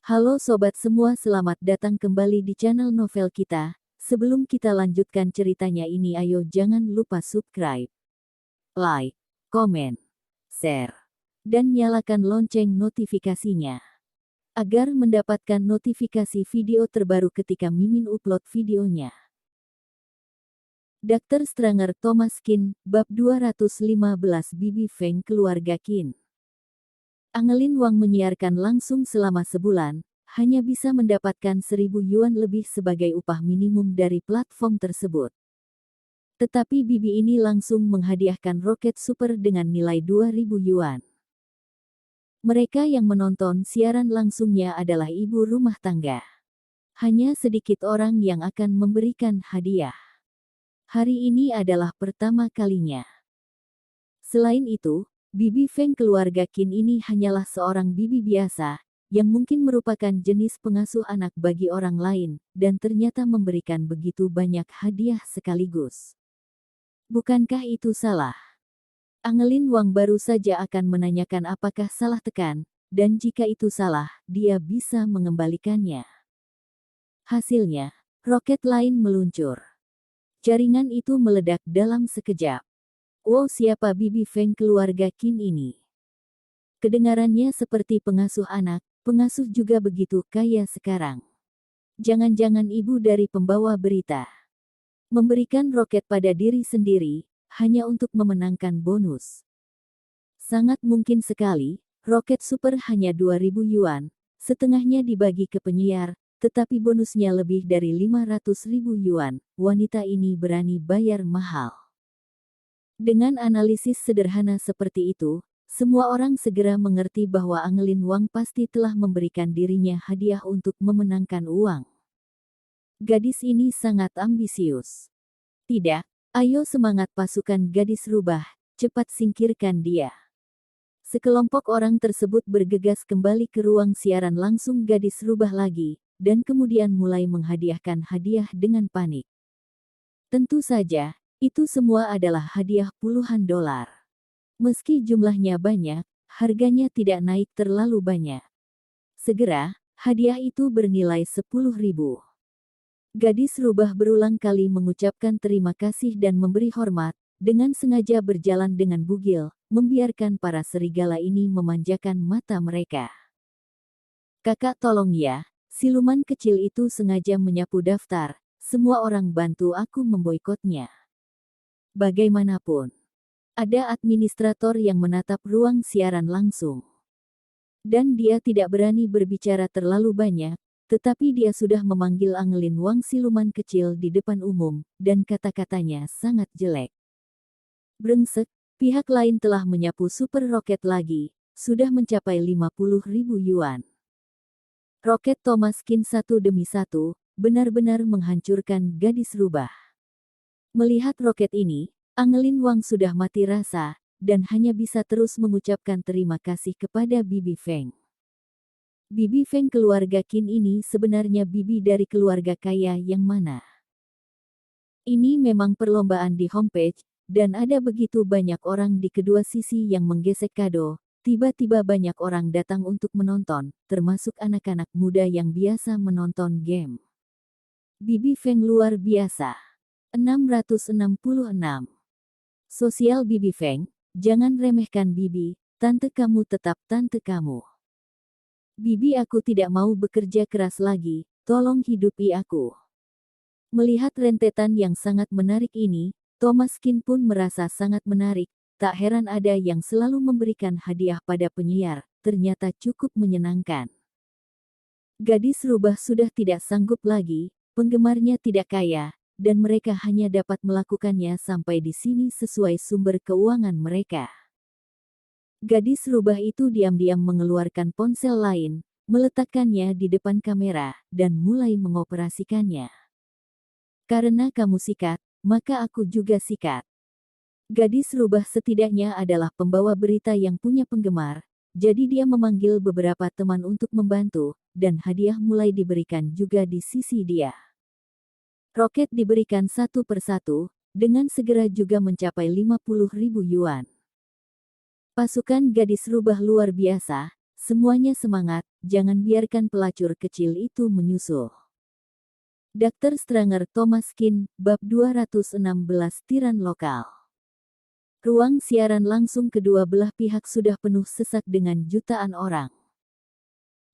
Halo sobat semua, selamat datang kembali di channel novel kita. Sebelum kita lanjutkan ceritanya ini, ayo jangan lupa subscribe, like, komen, share, dan nyalakan lonceng notifikasinya agar mendapatkan notifikasi video terbaru ketika Mimin upload videonya. Dr. Stranger Thomas Kin, Bab 215 Bibi Feng Keluarga Kin. Angelin Wang menyiarkan langsung selama sebulan, hanya bisa mendapatkan 1.000 yuan lebih sebagai upah minimum dari platform tersebut. Tetapi Bibi ini langsung menghadiahkan roket super dengan nilai 2.000 yuan. Mereka yang menonton siaran langsungnya adalah ibu rumah tangga. Hanya sedikit orang yang akan memberikan hadiah. Hari ini adalah pertama kalinya. Selain itu, Bibi Feng keluarga Kin ini hanyalah seorang bibi biasa, yang mungkin merupakan jenis pengasuh anak bagi orang lain, dan ternyata memberikan begitu banyak hadiah sekaligus. Bukankah itu salah? Angelin Wang baru saja akan menanyakan apakah salah tekan, dan jika itu salah, dia bisa mengembalikannya. Hasilnya, roket lain meluncur. Jaringan itu meledak dalam sekejap. Wow, siapa Bibi Feng keluarga Kin ini? Kedengarannya seperti pengasuh anak, pengasuh juga begitu kaya sekarang. Jangan-jangan ibu dari pembawa berita. Memberikan roket pada diri sendiri, hanya untuk memenangkan bonus. Sangat mungkin sekali, roket super hanya 2.000 yuan, setengahnya dibagi ke penyiar, tetapi bonusnya lebih dari 500.000 yuan, wanita ini berani bayar mahal. Dengan analisis sederhana seperti itu, semua orang segera mengerti bahwa Angelin Wang pasti telah memberikan dirinya hadiah untuk memenangkan uang. Gadis ini sangat ambisius. Tidak, ayo semangat pasukan gadis rubah, cepat singkirkan dia. Sekelompok orang tersebut bergegas kembali ke ruang siaran langsung gadis rubah lagi, dan kemudian mulai menghadiahkan hadiah dengan panik. Tentu saja, itu semua adalah hadiah puluhan dolar. Meski jumlahnya banyak, harganya tidak naik terlalu banyak. Segera, hadiah itu bernilai 10.000. Gadis rubah berulang kali mengucapkan terima kasih dan memberi hormat, dengan sengaja berjalan dengan bugil, membiarkan para serigala ini memanjakan mata mereka. Kakak tolong ya, siluman kecil itu sengaja menyapu daftar, semua orang bantu aku memboikotnya. Bagaimanapun, ada administrator yang menatap ruang siaran langsung. Dan dia tidak berani berbicara terlalu banyak, tetapi dia sudah memanggil Angelin Wang siluman kecil di depan umum, dan kata-katanya sangat jelek. Brengsek, pihak lain telah menyapu super roket lagi, sudah mencapai 50.000 yuan. Roket Thomas Kin satu demi satu, benar-benar menghancurkan gadis rubah. Melihat roket ini, Angelin Wang sudah mati rasa, dan hanya bisa terus mengucapkan terima kasih kepada Bibi Feng. Bibi Feng keluarga Kin ini sebenarnya bibi dari keluarga kaya yang mana? Ini memang perlombaan di homepage, dan ada begitu banyak orang di kedua sisi yang menggesek kado, tiba-tiba banyak orang datang untuk menonton, termasuk anak-anak muda yang biasa menonton game. Bibi Feng luar biasa. 666. Sosial Bibi Feng, jangan remehkan Bibi, tante kamu tetap tante kamu. Bibi, aku tidak mau bekerja keras lagi, tolong hidupi aku. Melihat rentetan yang sangat menarik ini, Thomas Kin pun merasa sangat menarik, tak heran ada yang selalu memberikan hadiah pada penyiar, ternyata cukup menyenangkan. Gadis rubah sudah tidak sanggup lagi, penggemarnya tidak kaya, dan mereka hanya dapat melakukannya sampai di sini sesuai sumber keuangan mereka. Gadis rubah itu diam-diam mengeluarkan ponsel lain, meletakkannya di depan kamera, dan mulai mengoperasikannya. Karena kamu sikat, maka aku juga sikat. Gadis rubah setidaknya adalah pembawa berita yang punya penggemar, jadi dia memanggil beberapa teman untuk membantu, dan hadiah mulai diberikan juga di sisi dia. Roket diberikan satu persatu, dengan segera juga mencapai 50.000 yuan. Pasukan gadis rubah luar biasa, semuanya semangat, jangan biarkan pelacur kecil itu menyusul. Dr. Stranger Thomas Kin, Bab 216 Tiran Lokal. Ruang siaran langsung kedua belah pihak sudah penuh sesak dengan jutaan orang.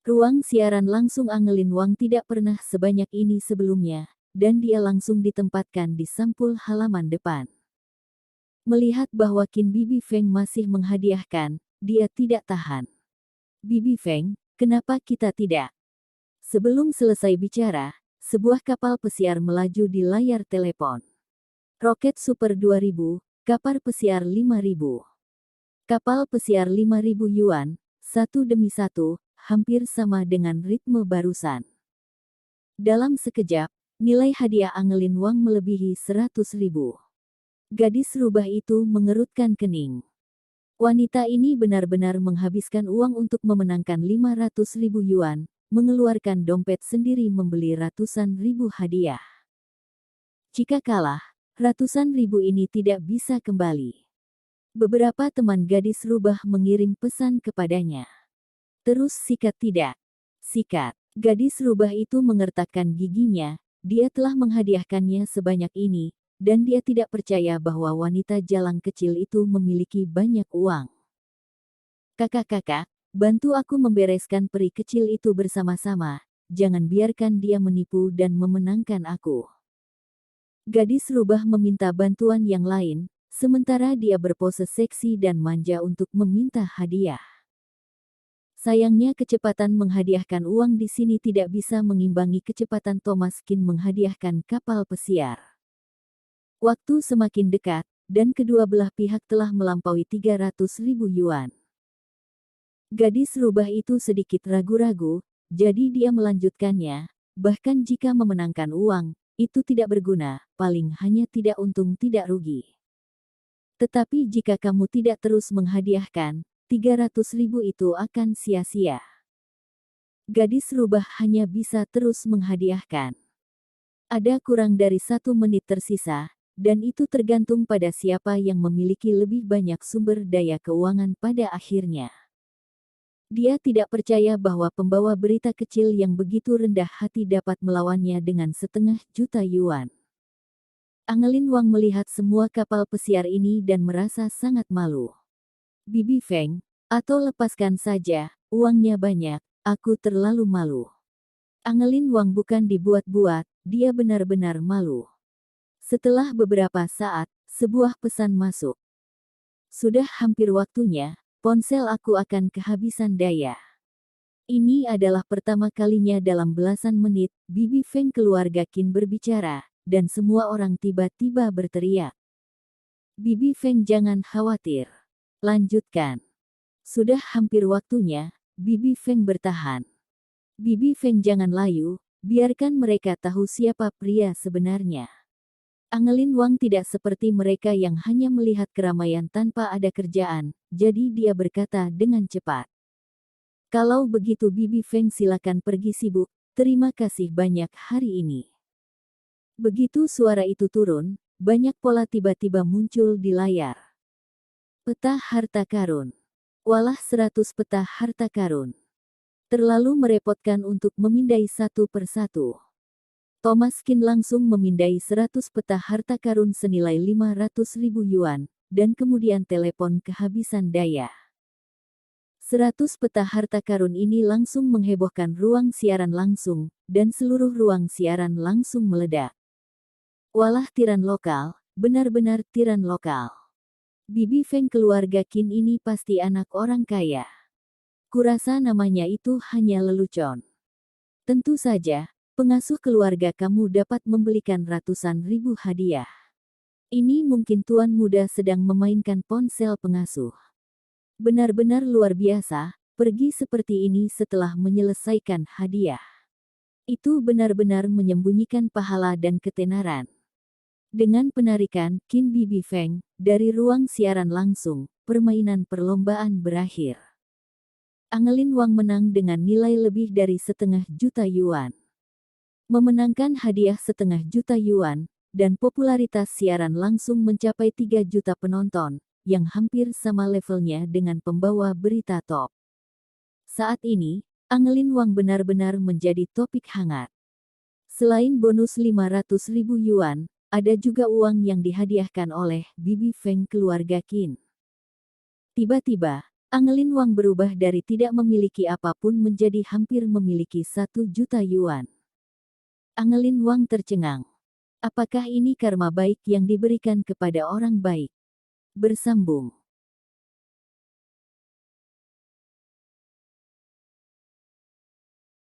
Ruang siaran langsung Angelin Wang tidak pernah sebanyak ini sebelumnya, dan dia langsung ditempatkan di sampul halaman depan. Melihat bahwa Qin Bibi Feng masih menghadiahkan, dia tidak tahan. Bibi Feng, kenapa kita tidak? Sebelum selesai bicara, sebuah kapal pesiar melaju di layar telepon. Roket Super 2000, kapal pesiar 5000. Kapal pesiar 5000 yuan, satu demi satu, hampir sama dengan ritme barusan. Dalam sekejap, nilai hadiah Angelin Wang melebihi 100.000. Gadis rubah itu mengerutkan kening. Wanita ini benar-benar menghabiskan uang untuk memenangkan 500.000 yuan, mengeluarkan dompet sendiri membeli ratusan ribu hadiah. Jika kalah, ratusan ribu ini tidak bisa kembali. Beberapa teman gadis rubah mengirim pesan kepadanya. Terus sikat tidak? Sikat. Gadis rubah itu mengertakkan giginya, dia telah menghadiahkannya sebanyak ini, dan dia tidak percaya bahwa wanita jalang kecil itu memiliki banyak uang. Kakak-kakak, bantu aku membereskan peri kecil itu bersama-sama, jangan biarkan dia menipu dan memenangkan aku. Gadis rubah meminta bantuan yang lain, sementara dia berpose seksi dan manja untuk meminta hadiah. Sayangnya kecepatan menghadiahkan uang di sini tidak bisa mengimbangi kecepatan Thomas Kin menghadiahkan kapal pesiar. Waktu semakin dekat, dan kedua belah pihak telah melampaui 300.000 yuan. Gadis rubah itu sedikit ragu-ragu, jadi dia melanjutkannya, bahkan jika memenangkan uang, itu tidak berguna, paling hanya tidak untung tidak rugi. Tetapi jika kamu tidak terus menghadiahkan, 300.000 itu akan sia-sia. Gadis rubah hanya bisa terus menghadiahkan. Ada kurang dari 1 menit tersisa, dan itu tergantung pada siapa yang memiliki lebih banyak sumber daya keuangan pada akhirnya. Dia tidak percaya bahwa pembawa berita kecil yang begitu rendah hati dapat melawannya dengan 500.000 yuan. Angelin Wang melihat semua kapal pesiar ini dan merasa sangat malu. Bibi Feng, atau lepaskan saja, uangnya banyak, aku terlalu malu. Angelin Wang bukan dibuat-buat, dia benar-benar malu. Setelah beberapa saat, sebuah pesan masuk. Sudah hampir waktunya, ponsel aku akan kehabisan daya. Ini adalah pertama kalinya dalam belasan menit, Bibi Feng keluarga Qin berbicara, dan semua orang tiba-tiba berteriak. Bibi Feng jangan khawatir. Lanjutkan. Sudah hampir waktunya, Bibi Feng bertahan. Bibi Feng jangan layu, biarkan mereka tahu siapa pria sebenarnya. Angelin Wang tidak seperti mereka yang hanya melihat keramaian tanpa ada kerjaan, jadi dia berkata dengan cepat. Kalau begitu Bibi Feng silakan pergi sibuk, terima kasih banyak hari ini. Begitu suara itu turun, banyak pola tiba-tiba muncul di layar. Peta harta karun. Walah 100 peta harta karun. Terlalu merepotkan untuk memindai satu persatu. Thomas Kin langsung memindai 100 peta harta karun senilai 500.000 yuan, dan kemudian telepon kehabisan daya. 100 peta harta karun ini langsung menghebohkan ruang siaran langsung, dan seluruh ruang siaran langsung meledak. Walah tiran lokal, benar-benar tiran lokal. Bibi Feng keluarga Qin ini pasti anak orang kaya. Kurasa namanya itu hanya lelucon. Tentu saja, pengasuh keluarga kamu dapat membelikan ratusan ribu hadiah. Ini mungkin tuan muda sedang memainkan ponsel pengasuh. Benar-benar luar biasa, pergi seperti ini setelah menyelesaikan hadiah. Itu benar-benar menyembunyikan pahala dan ketenaran. Dengan penarikan Qin Bibi Feng dari ruang siaran langsung, permainan perlombaan berakhir. Angelin Wang menang dengan nilai lebih dari 500.000 yuan. Memenangkan hadiah 500.000 yuan, dan popularitas siaran langsung mencapai 3 juta penonton, yang hampir sama levelnya dengan pembawa berita top. Saat ini, Angelin Wang benar-benar menjadi topik hangat. Selain bonus 500.000 yuan, ada juga uang yang dihadiahkan oleh Bibi Feng keluarga Qin. Tiba-tiba, Angelin Wang berubah dari tidak memiliki apapun menjadi hampir memiliki 1 juta yuan. Angelin Wang tercengang. Apakah ini karma baik yang diberikan kepada orang baik? Bersambung.